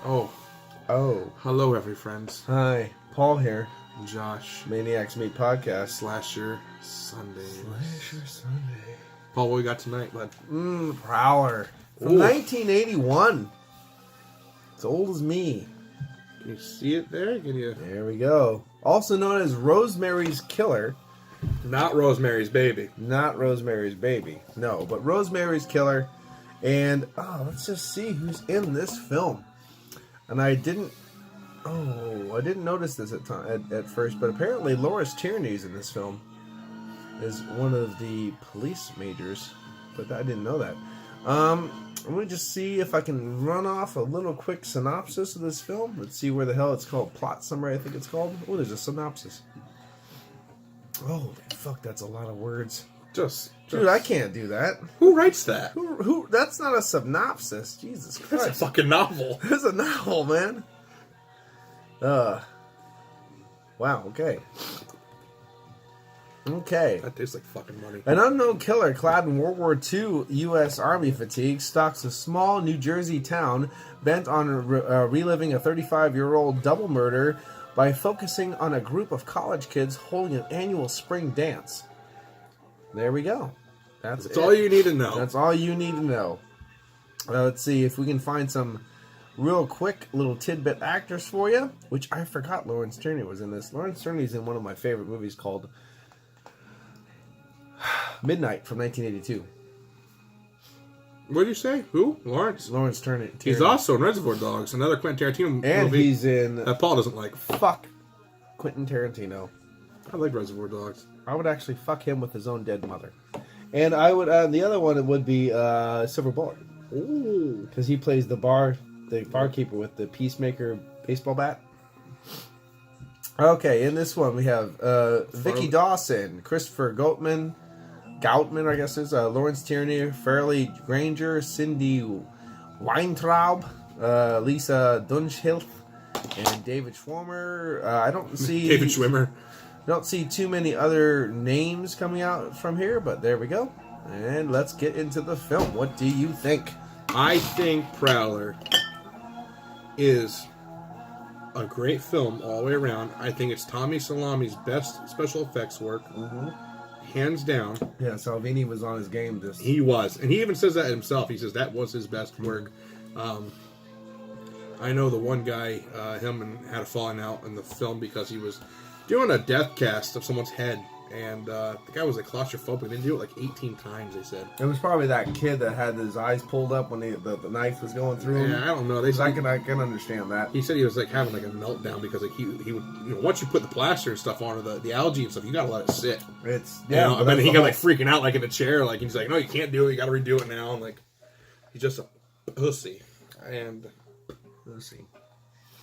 Oh, hello, every friends. Hi, Paul here. Josh, ManiacsMeat podcast. Slasher Sundays. Slasher Sunday. Paul, what we got tonight, bud? Prowler from Ooh. 1981. It's old as me. Can you see it there? Can you? There we go. Also known as Rosemary's Killer. Not Rosemary's Baby. Not Rosemary's Baby. No, but Rosemary's Killer. And let's just see who's in this film. And I didn't notice this at first, but apparently Loris Tierney's in this film is one of the police majors, but I didn't know that. Let me just see if I can run off a little quick synopsis of this film. Let's see where the hell it's called. Plot summary, I think it's called. Oh, there's a synopsis. Oh, fuck, that's a lot of words. Dude, I can't do that. Who writes that? Who? That's not a synopsis. Jesus Christ. That's a fucking novel. It's a novel, man. Wow, okay. Okay. That tastes like fucking money. An unknown killer clad in World War II U.S. Army fatigue stalks a small New Jersey town bent on reliving a 35-year-old double murder by focusing on a group of college kids holding an annual spring dance. There we go. That's all you need to know. That's all you need to know. Let's see if we can find some real quick little tidbit actors for you, which I forgot Lawrence Tierney was in this. Lawrence Tierney's in one of my favorite movies called Midnight from 1982. What did you say? Who? Lawrence Tierney. He's also in Reservoir Dogs, another Quentin Tarantino movie. And he's in... that Paul doesn't like. Fuck Quentin Tarantino. I like Reservoir Dogs. I would actually fuck him with his own dead mother. And I would... the other one would be Silver Bullet. Ooh. Because he plays the barkeeper with the Peacemaker baseball bat. Okay, in this one we have Vicky Dawson, Christopher Goutman, I guess is Lawrence Tierney, Fairleigh Granger, Cindy Weintraub, Lisa Dunshilth, and David Schwimmer. I don't see David Schwimmer. Don't see too many other names coming out from here, but there we go. And let's get into the film. What do you think? I think Prowler is a great film all the way around. I think it's Tommy Salami's best special effects work. Mm-hmm. Hands down. Yeah, Salvini was on his game. He was. And he even says that himself. He says that was his best work. I know the one guy, him had a falling out in the film because he was doing a death cast of someone's head. And the guy was like claustrophobic. They didn't do it like 18 times, they said. It was probably that kid that had his eyes pulled up when the knife was going through him. Yeah, I don't know. I can understand that. He said he was like having like a meltdown because like he would, once you put the plaster and stuff onto the algae and stuff, you gotta let it sit. Yeah. And then he got like freaking out like in a chair, like he's like, no, you can't do it. You gotta redo it now. And like he's just a pussy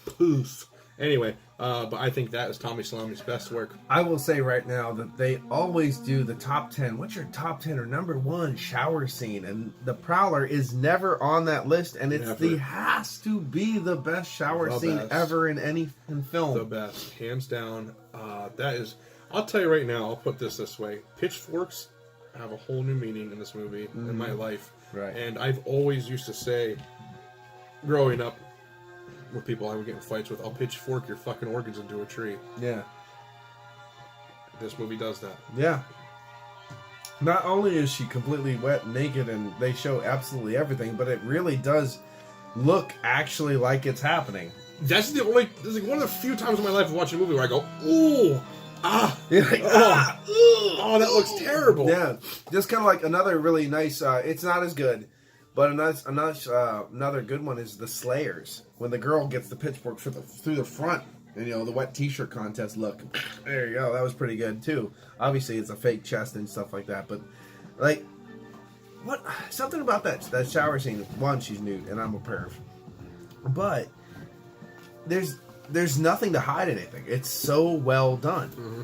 Puss. Anyway, but I think that is Tommy Salami's best work. I will say right now that they always do the top 10. What's your top 10 or number one shower scene? And the Prowler is never on that list, and has to be the best shower scene ever in any film. The best, hands down. That is. I'll tell you right now. I'll put this way: pitchforks have a whole new meaning in this movie in my life. Right. And I've always used to say, growing up, with people I would get in fights with, I'll pitchfork your fucking organs into a tree. Yeah. This movie does that. Yeah. Not only is she completely wet, naked, and they show absolutely everything, but it really does look actually like it's happening. This is like one of the few times in my life of watching a movie where I go, ooh, that looks terrible. Yeah. Just kind of like another really nice, it's not as good, but another good one is the Slayers. When the girl gets the pitchfork through the front, and the wet t-shirt contest look. There you go. That was pretty good too. Obviously, it's a fake chest and stuff like that, but like, something about that shower scene. One, she's nude, and I'm a perv, but there's nothing to hide anything. It's so well done. Mm-hmm.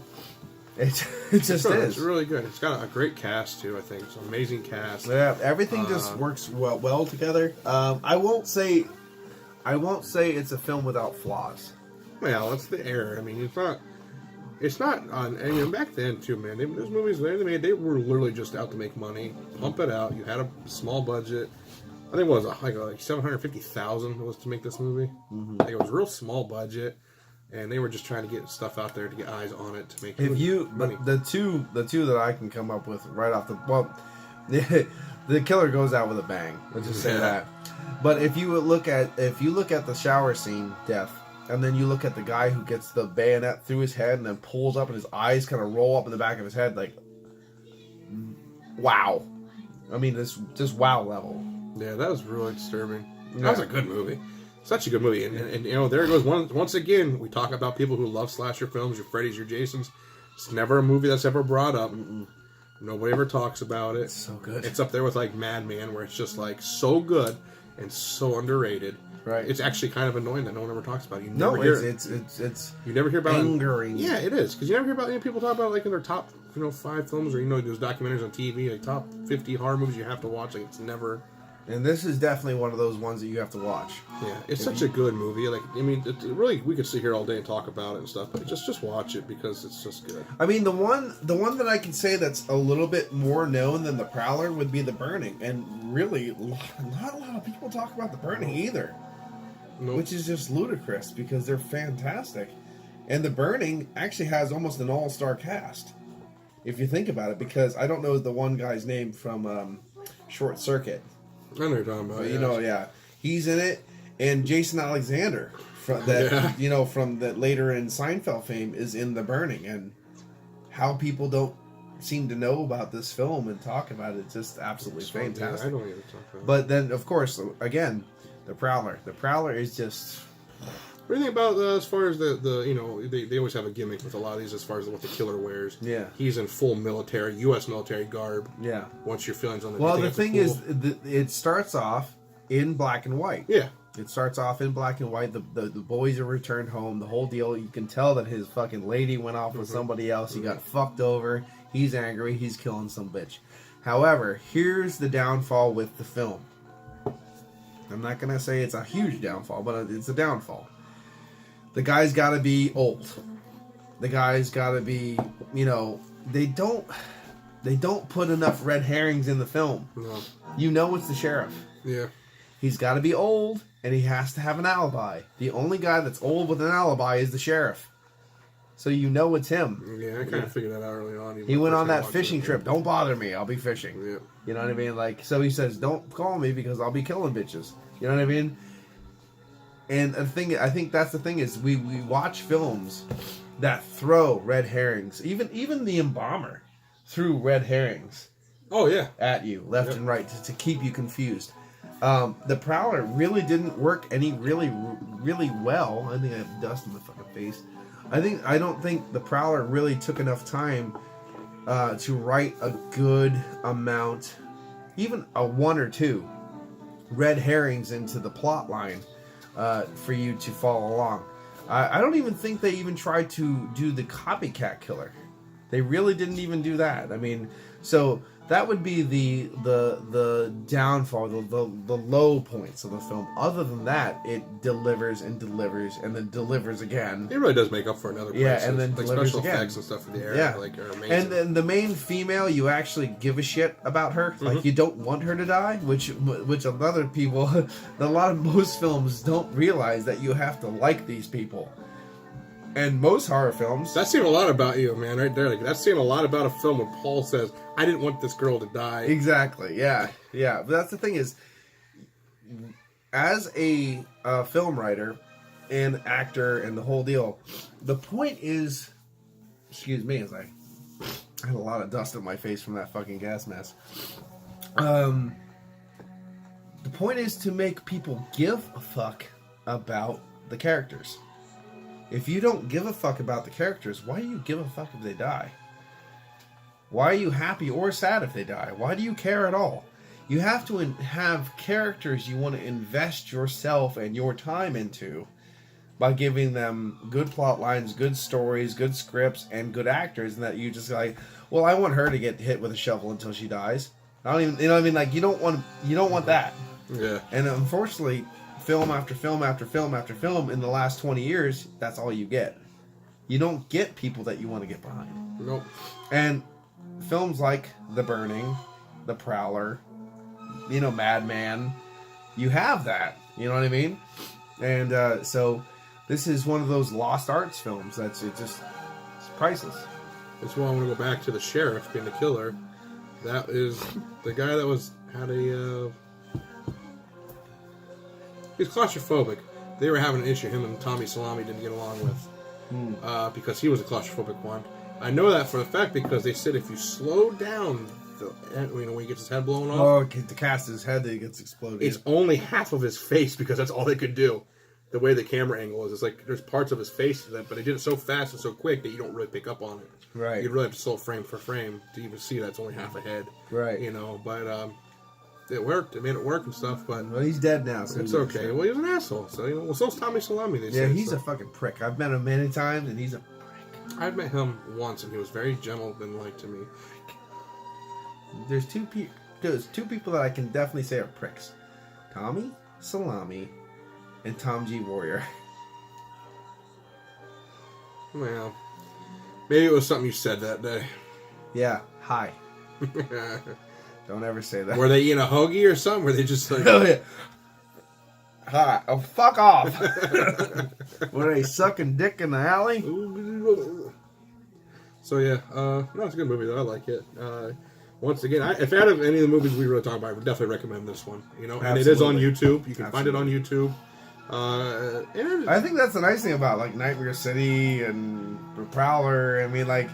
It just is. It's really good. It's got a great cast too. I think it's an amazing cast. Yeah, everything just works well together. I won't say it's a film without flaws. Well, it's the error. I mean, it's not on. And back then too, man. Those movies they were literally just out to make money, pump it out. You had a small budget. I think it was like $750,000 was to make this movie. Like it was a real small budget, and they were just trying to get stuff out there to get eyes on it to make. Money. The two that I can come up with right off the killer goes out with a bang. Let's just say that. But if you look at the shower scene death, and then you look at the guy who gets the bayonet through his head and then pulls up and his eyes kind of roll up in the back of his head, like, wow. I mean, it's just wow level. Yeah, that was really disturbing. That was a good movie. Such a good movie. And you know, there it goes. Once again, we talk about people who love slasher films, your Freddy's, your Jasons. It's never a movie that's ever brought up. Nobody ever talks about it. It's so good. It's up there with like Madman, where it's just like so good and so underrated. Right. It's actually kind of annoying that no one ever talks about it. You never hear about angering. Yeah, it is, because you never hear about people talk about like in their top 5 films, or those documentaries on TV, like top 50 horror movies you have to watch. Like it's never. And this is definitely one of those ones that you have to watch. Yeah, it's such a good movie. Like, I mean, it really, we could sit here all day and talk about it and stuff, but just watch it because it's just good. I mean, the one that I can say that's a little bit more known than The Prowler would be The Burning, and really, not a lot of people talk about The Burning either, which is just ludicrous because they're fantastic. And The Burning actually has almost an all-star cast, if you think about it, because I don't know the one guy's name from Short Circuit. I know what you're talking about. You know, he's in it, and Jason Alexander from that, from that later in Seinfeld fame is in The Burning, and how people don't seem to know about this film and talk about it, it's just absolutely fantastic. I don't even talk about it. But then, of course, again, The Prowler. The Prowler is just. What do you think about as far as they always have a gimmick with a lot of these as far as what the killer wears. Yeah. He's in full military, U.S. military garb. Yeah. What's your feelings on that? Well, the thing is, it starts off in black and white. Yeah. It starts off in black and white. The boys are returned home. The whole deal. You can tell that his fucking lady went off with somebody else. He got fucked over. He's angry. He's killing some bitch. However, here's the downfall with the film. I'm not going to say it's a huge downfall, but it's a downfall. The guy's got to be old. The guy's got to be, they don't put enough red herrings in the film. No. You know it's the sheriff. Yeah. He's got to be old, and he has to have an alibi. The only guy that's old with an alibi is the sheriff. So you know it's him. Yeah, I kind of figured that out early on. He went on that fishing trip. Don't bother me. I'll be fishing. Yeah. You know what I mean? Like, so he says, don't call me because I'll be killing bitches. You know what I mean? And the thing, I think that's the thing is we watch films that throw red herrings. Even the Embalmer threw red herrings. Oh yeah, at you left and right to keep you confused. The Prowler really didn't work really well. I think I have dust in my fucking face. I don't think the Prowler really took enough time to write a good amount, even a 1 or 2 red herrings into the plot line. For you to follow along. I don't even think they even tried to do the copycat killer. They really didn't even do that. I mean, so that would be the downfall, the low points of the film. Other than that, it delivers and delivers and then delivers again. It really does make up for another. Yeah, and then delivers special again. effects and stuff for the era, yeah, are amazing. And then the main female, you actually give a shit about her. Like you don't want her to die, which other people, most films don't realize that you have to like these people. And most horror films... That's saying a lot about you, man, right there. Like, that's saying a lot about a film when Paul says, I didn't want this girl to die. Exactly, yeah. But that's the thing is, as a film writer and actor and the whole deal, the point is... Excuse me, as I had a lot of dust on my face from that fucking gas mask. The point is to make people give a fuck about the characters. If you don't give a fuck about the characters, why do you give a fuck if they die? Why are you happy or sad if they die? Why do you care at all? You have to have characters you want to invest yourself and your time into by giving them good plot lines, good stories, good scripts, and good actors, and that you just like, well, I want her to get hit with a shovel until she dies. I don't even, you know what I mean? Like, you don't want that. Yeah. And unfortunately, film after film after film after film in the last 20 years, that's all you get. You don't get people that you want to get behind. Nope. And films like The Burning, The Prowler, Madman, you have that. You know what I mean? And so this is one of those lost arts films it's priceless. That's why I want to go back to the sheriff being the killer. That is the guy that had a. He's claustrophobic. They were having an issue. Him and Tommy Salami didn't get along with because he was a claustrophobic one. I know that for a fact because they said if you slow down, when he gets his head blown off, to cast his head, that it gets exploded. It's only half of his face because that's all they could do. The way the camera angle is, it's like there's parts of his face that, but they did it so fast and so quick that you don't really pick up on it. Right. You really have to slow frame for frame to even see that's only half a head. Right. But it worked. It made it work and stuff. But he's dead now, so it's okay. Well, he was an asshole. So well, so's Tommy Salami. He's a fucking prick. I've met him many times, and he's a prick. I've met him once, and he was very gentlemanlike to me. There's two people that I can definitely say are pricks: Tommy Salami and Tom G. Warrior. Well, maybe it was something you said that day. Yeah. Hi. Don't ever say that. Were they eating a hoagie or something? Were they just like... Oh, yeah. Hi. Oh, fuck off. Were they sucking dick in the alley? So, yeah. No, it's a good movie, though. I like it. Once again, if out of any of the movies we really talk about, I would definitely recommend this one. And it is on YouTube. You can find it on YouTube. I think that's the nice thing about, like, Nightmare City and Prowler. I mean, like...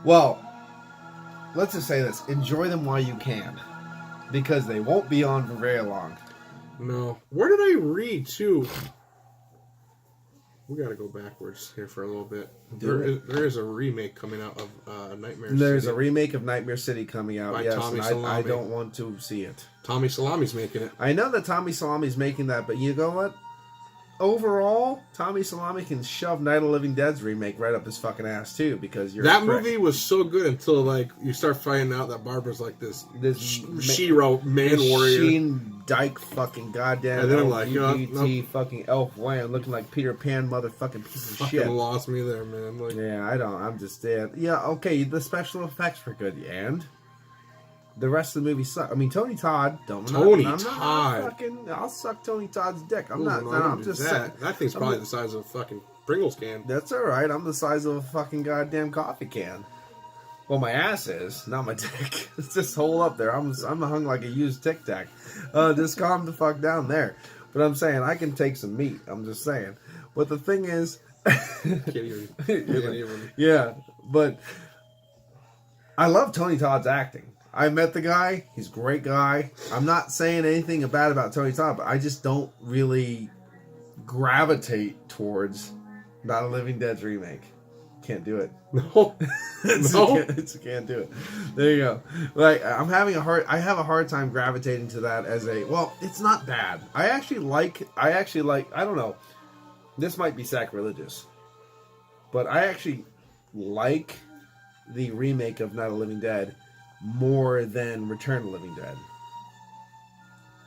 Well... Let's just say this. Enjoy them while you can. Because they won't be on for very long. No. Where did I read, too? We gotta go backwards here for a little bit. There is a remake coming out of Nightmare City. There's a remake of Nightmare City coming out, by yes. Tommy And Salami. I don't want to see it. Tommy Salami's making it. I know that Tommy Salami's making that, but you know what? Overall, Tommy Salami can shove Night of the Living Dead's remake right up his fucking ass too, because that movie was so good until like you start finding out that Barbara's like this She-Ra man warrior, Sheen Dyke fucking goddamn, and then I'm like, fucking elf land looking like Peter Pan motherfucking piece of fucking shit. Lost me there, man. Like, yeah, I'm just dead. Yeah, okay, the special effects were good, and the rest of the movie sucked. I mean, Tony Todd. I'll suck Tony Todd's dick. I'm just saying. That thing's probably the size of a fucking Pringles can. That's all right. I'm the size of a fucking goddamn coffee can. Well, my ass is, not my dick. It's just hold up there. I'm hung like a used Tic Tac. Just calm the fuck down there. But I'm saying I can take some meat. I'm just saying. But the thing is, Can't even. Yeah, but I love Tony Todd's acting. I met the guy. He's a great guy. I'm not saying anything bad about Tony Todd, but I just don't really gravitate towards Not a Living Dead's remake. Can't do it. No. Can't do it. There you go. Like I have a hard time gravitating to that as it's not bad. I actually like, I don't know. This might be sacrilegious. But I actually like the remake of Night of the Living Dead more than Return of the Living Dead.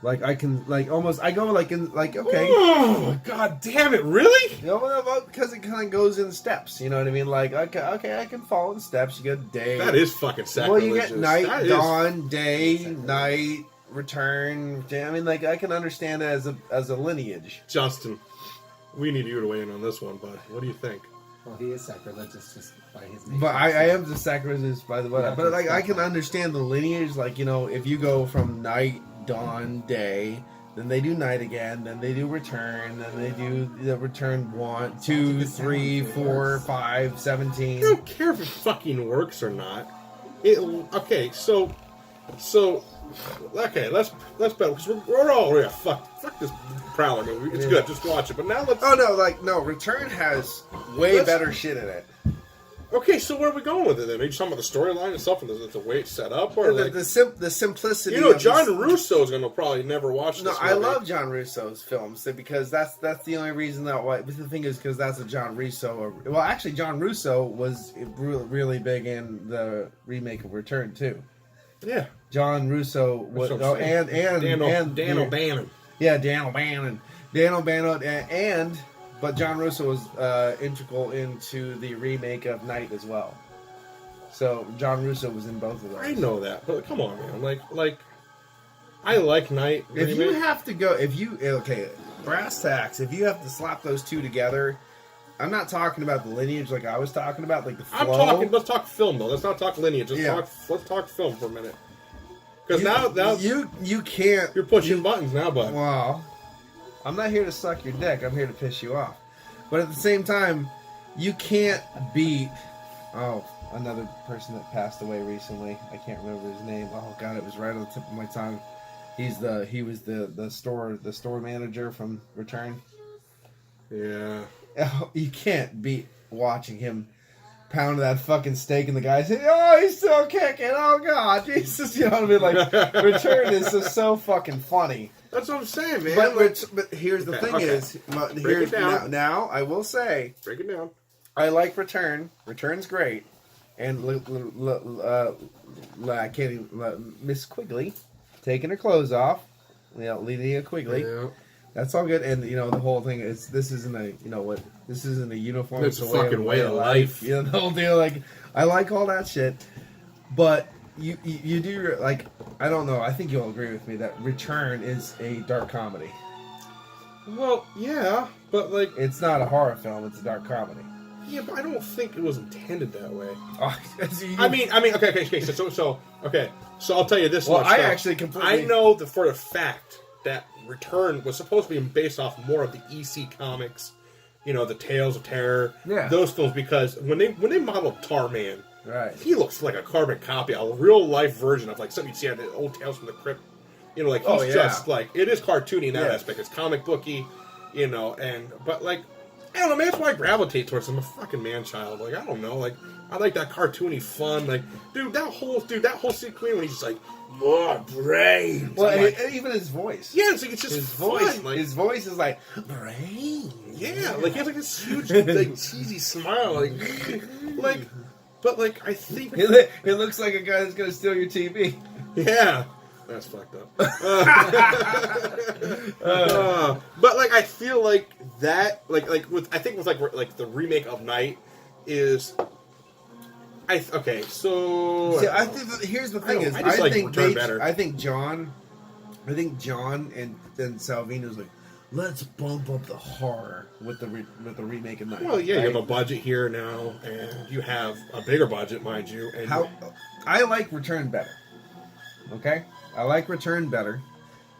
Like I can okay. Oh god damn it! Really? Because it kind of goes in steps. You know what I mean? Like okay, I can follow in steps. You get day. That is fucking sacrilegious. Well, you get night, dawn, day, night, return. I mean, like I can understand it as a lineage. Justin, we need you to weigh in on this one, bud. What do you think? Well, he is sacrilegious just by his name. But I am just sacrilegious by the way. Yeah, but like I can understand the lineage. Like if you go from night, dawn, day, then they do night again, then they do return, then they do the return 1, 2, 3, 4, 5, 17. I don't care if it fucking works or not. Okay, let's bet because we're all fuck this Prowler movie. It's good, just watch it. But now let's. Oh no, Return has way better shit in it. Okay, so where are we going with it then? Are you talking about the storyline and stuff and the way it's set up? Or the simplicity. John Russo is going to probably never watch this movie. I love John Russo's films because that's the only reason that why. But the thing is because that's a John Russo. Well, actually, John Russo was really big in the remake of Return too. Yeah, John Russo was and Dan O'Bannon. Yeah, Dan O'Bannon, but John Russo was integral into the remake of Night as well. So John Russo was in both of those. I know that, but come on, man. Like I like Night. If you have to go, brass tacks. If you have to slap those two together, I'm not talking about the lineage like I was talking about, like the flow. Let's talk film though. Let's not talk lineage. Let's talk film for a minute. Because now you can't. You're pushing buttons now, bud. Well, I'm not here to suck your dick. I'm here to piss you off. But at the same time, you can't beat. Oh, another person that passed away recently. I can't remember his name. Oh God, it was right on the tip of my tongue. He was the store manager from Return. Yeah. You can't beat watching him pound that fucking steak and the guy saying, "Oh, he's still kicking! Oh God, Jesus!" You know what I mean? Like, Return is just so fucking funny. That's what I'm saying, man. But here's the thing is, now I will say, break it down. I like Return. Return's great, and I can't even Miss Quigley taking her clothes off, leading a Quigley. Yeah. That's all good, and the whole thing is this isn't a uniform. It's a fucking way of life. The whole deal. Like, I like all that shit, but you do like. I don't know. I think you'll agree with me that Return is a dark comedy. Well, yeah, but like it's not a horror film; it's a dark comedy. Yeah, but I don't think it was intended that way. I mean, okay. So I'll tell you this. Well, much, actually completely. I know for a fact that Return was supposed to be based off more of the EC comics, the Tales of Terror, those films, because when they modeled Tarman, right, he looks like a carbon copy, a real life version of like something you'd see on the old Tales from the Crypt. He's just like, it is cartoony in that aspect. It's comic booky, but like, I don't know, man, that's why I gravitate towards him. I'm a fucking man-child. Like, I don't know, like, I like that cartoony fun. Like, that whole sequence when he's just like, more brains. Well, even his voice. Yeah, it's just his voice. Like, his voice is like, brains. Yeah, like, he has like this huge, like, cheesy smile. But like, I think... It looks like a guy that's going to steal your TV. Yeah. That's fucked up. But like, I feel like that, with the remake of Night is, so. See, I think here's the thing is, I think John and Salvino's like, let's bump up the horror with the remake of Night. Well, yeah, right? You have a budget here now, and you have a bigger budget, mind you. And I like Return better. Okay. I like Return better.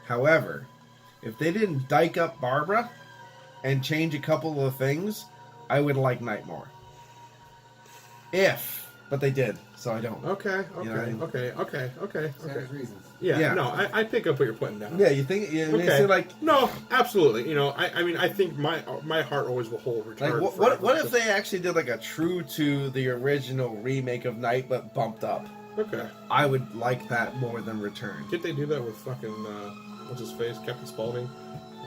However, if they didn't dyke up Barbara and change a couple of things, I would like Night more. But they did, so I don't. Okay. There's reasons. Yeah. No, I pick up what you're putting down. Yeah, you think? No, absolutely. I think my heart always will hold Return. Like, what if they actually did like a true to the original remake of Night, but bumped up? Okay. I would like that more than Return. Did they do that with fucking, what's his face? Captain Spaulding?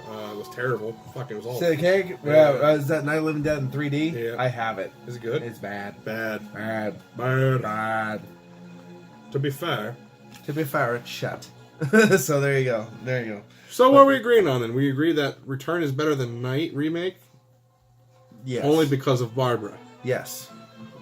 It was terrible. Fucking, it was all... Say the cake? Yeah. Is that Night of the Living Dead in 3D? Yeah. I have it. Is it good? It's bad. Bad. To be fair, it's shut. So there you go. So what are we agreeing on then? We agree that Return is better than Night remake? Yes. Only because of Barbara? Yes.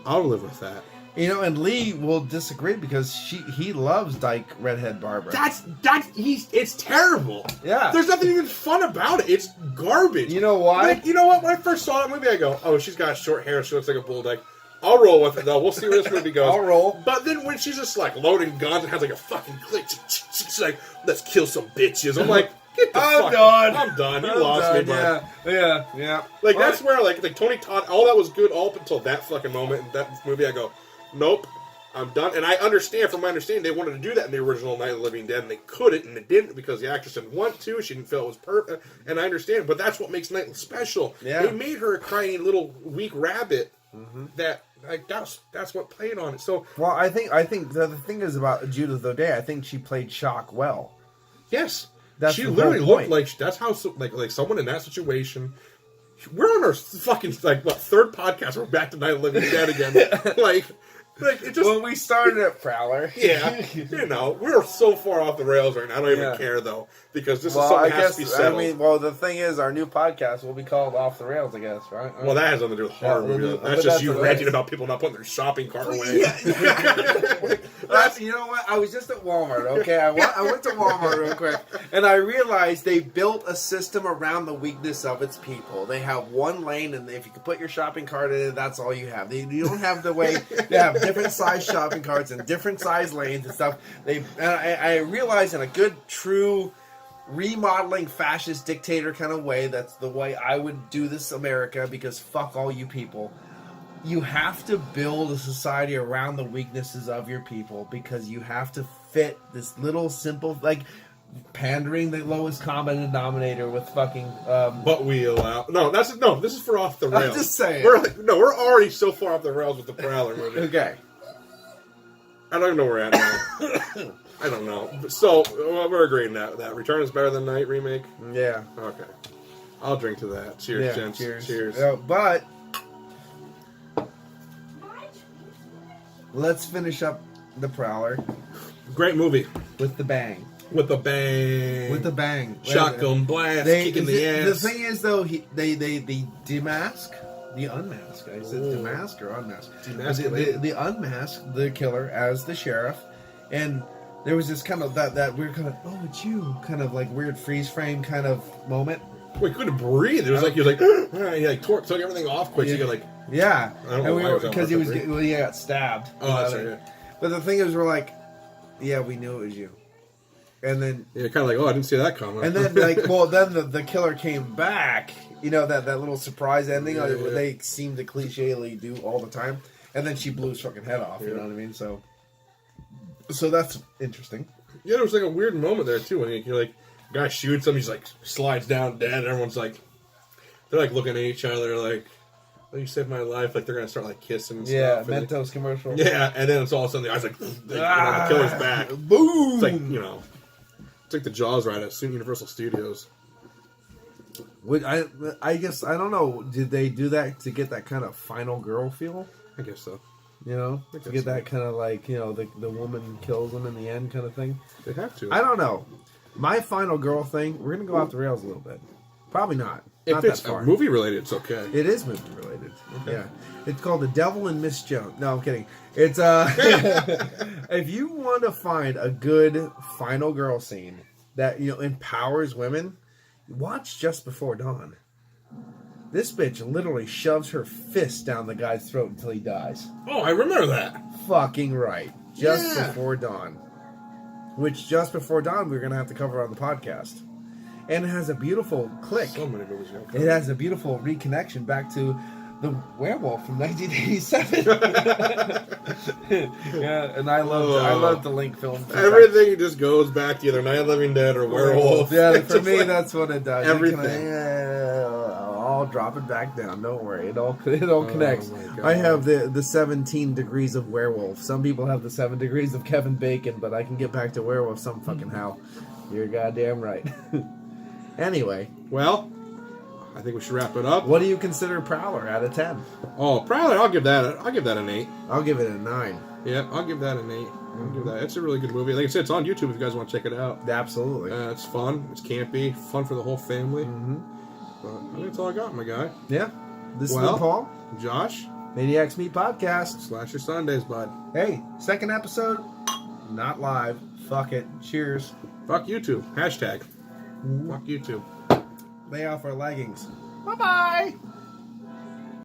I'll live with that. And Lee will disagree because he loves Dyke Redhead Barbara. It's terrible. Yeah. There's nothing even fun about it. It's garbage. You know why? Like, you know what? When I first saw that movie, I go, oh, she's got short hair. She looks like a bull dyke. I'll roll with it, though. We'll see where this movie goes. I'll roll. But then when she's just, like, loading guns and has, like, a fucking click, she's like, let's kill some bitches. I'm like, get the fuck done. I'm done. You lost me, bud. Yeah. Like, that's where, like Tony Todd, all that was good all up until that fucking moment in that movie. I go, nope, I'm done. And I understand, from my understanding, they wanted to do that in the original Night of the Living Dead, and they couldn't, and they didn't because the actress didn't want to. She didn't feel it was perfect, and I understand. But that's what makes Night special. Yeah. They made her a crying little weak rabbit. That like that's what played on it. So well, I think the thing is about Judith O'Dea. I think she played Shock well. Yes, that's she literally looked like that's how like someone in that situation. We're on our fucking third podcast. We're back to Night of the Living Dead again. Like, it just, when we started at Prowler. yeah, you know, we're so far off the rails right now. I don't even care though, because this is something that has to be settled. well, the thing is, our new podcast will be called Off the Rails, I guess, right? Well, that has nothing to do with horror movies. That's just you ranting about people not putting their shopping cart away. You know what? I was just at Walmart, okay? I went to Walmart real quick, and I realized they built a system around the weakness of its people. They have one lane, and if you can put your shopping cart in it, that's all you have. You don't have the way. They have different size shopping carts and different size lanes and stuff. I realized in a good, true remodeling fascist dictator kind of way, that's the way I would do this America, because fuck all you people. You have to build a society around the weaknesses of your people, because you have to fit this little simple, like pandering the lowest common denominator with fucking. But we allow this is for off the rails. I'm just saying. We're already so far off the rails with the Prowler movie. Okay. I don't even know where we're at now. I don't know. So we're agreeing that Return is better than Night remake. Yeah. Okay. I'll drink to that. Cheers, gents. Cheers. But let's finish up the Prowler Great movie. with the bang. With a bang. With the bang. Shotgun blast, kicking the ass. The thing is, though, they demask, the unmask. I said demask or unmask. The unmask the killer as the sheriff, and there was this kind of that weird kind of, oh, it's you, kind of like weird freeze frame kind of moment. We couldn't breathe. It was like he was like he like took everything off quick. So you like yeah, I don't know why because he got stabbed. Oh, that's right. Yeah. But the thing is, we're like, yeah, we knew it was you. And then kind of like, oh, I didn't see that coming. And then then the killer came back. You know that little surprise ending they seem to clichély do all the time. And then she blew his fucking head off. You know what I mean? So that's interesting. Yeah, there was like a weird moment there too when you're like, guy shoots him, he's like slides down dead, and everyone's like, they're like looking at each other like, oh, you saved my life. Like they're gonna start like kissing and stuff. Yeah, Mentos commercial. Yeah, and then it's all of a sudden the eyes like, the killer's back. Boom! It's like it's like the Jaws ride at Universal Studios. I guess, I don't know. Did they do that to get that kind of final girl feel? I guess so. You know, to get that kind of like, the woman kills him in the end kind of thing. They have to. I don't know. My final girl thing, we're gonna go off the rails a little bit. Probably not. If not it's that far. movie related, it's okay. It is movie related. Okay. Yeah. It's called The Devil and Miss Jones. No, I'm kidding. It's if you want to find a good final girl scene that empowers women, watch Just Before Dawn. This bitch literally shoves her fist down the guy's throat until he dies. Oh, I remember that. Fucking right. Just Before Dawn. Which Just Before Dawn we're gonna have to cover on the podcast. And it has a beautiful click. So many movies. It has a beautiful reconnection back to the werewolf from 1987. Yeah, and I love the Link film. Everything just goes back to either Night of the Living Dead or Werewolf. Yeah, for me that's what it does. Everything. I'll drop it back down. Don't worry, it all connects. I have the 17 degrees of werewolf. Some people have the 7 degrees of Kevin Bacon, but I can get back to werewolf some fucking how. You're goddamn right. Anyway, well, I think we should wrap it up. What do you consider Prowler out of 10? Oh, Prowler, I'll give that an 8. I'll give it a 9. Yeah, I'll give that an 8. I'll give that. It's a really good movie. Like I said, it's on YouTube if you guys want to check it out. Absolutely. It's fun. It's campy. Fun for the whole family. Mm-hmm. But I think that's all I got, my guy. Yeah. This is Paul. Josh. ManiacsMeat Podcast. Slasher Sundays, bud. Hey, second episode. Not live. Fuck it. Cheers. Fuck YouTube. Hashtag. Fuck YouTube. Lay off our leggings. Bye-bye.